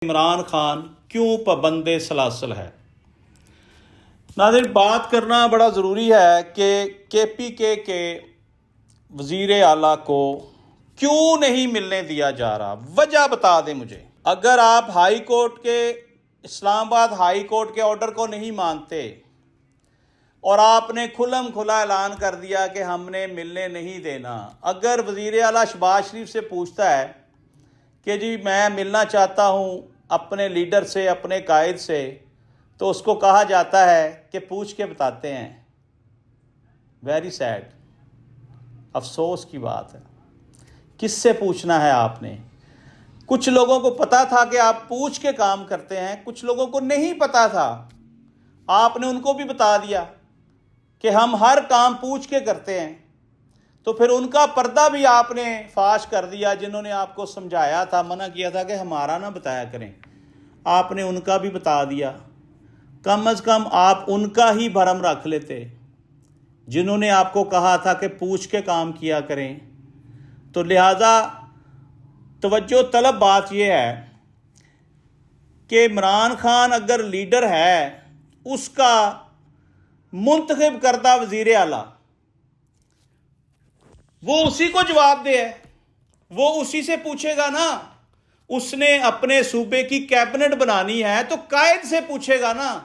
عمران خان کیوں پابند سلاسل ہے؟ ناظرین، بات کرنا بڑا ضروری ہے کہ کے پی کے وزیر اعلیٰ کو کیوں نہیں ملنے دیا جا رہا، وجہ بتا دیں مجھے۔ اگر آپ ہائی کورٹ کے اسلام آباد ہائی کورٹ کے آرڈر کو نہیں مانتے اور آپ نے کھلم کھلا اعلان کر دیا کہ ہم نے ملنے نہیں دینا، اگر وزیر اعلیٰ شہباز شریف سے پوچھتا ہے کہ جی میں ملنا چاہتا ہوں اپنے لیڈر سے، اپنے قائد سے، تو اس کو کہا جاتا ہے کہ پوچھ کے بتاتے ہیں۔ ویری سیڈ، افسوس کی بات ہے۔ کس سے پوچھنا ہے آپ نے؟ کچھ لوگوں کو پتا تھا کہ آپ پوچھ کے کام کرتے ہیں، کچھ لوگوں کو نہیں پتا تھا، آپ نے ان کو بھی بتا دیا کہ ہم ہر کام پوچھ کے کرتے ہیں، تو پھر ان کا پردہ بھی آپ نے فاش کر دیا۔ جنہوں نے آپ کو سمجھایا تھا، منع کیا تھا کہ ہمارا نہ بتایا کریں، آپ نے ان کا بھی بتا دیا۔ کم از کم آپ ان کا ہی بھرم رکھ لیتے، جنہوں نے آپ کو کہا تھا کہ پوچھ کے کام کیا کریں۔ تو لہٰذا توجہ طلب بات یہ ہے کہ عمران خان اگر لیڈر ہے، اس کا منتخب کردہ وزیر اعلیٰ، وہ اسی کو جواب دے ہے، وہ اسی سے پوچھے گا نا۔ اس نے اپنے صوبے کی کیبنٹ بنانی ہے تو قائد سے پوچھے گا نا۔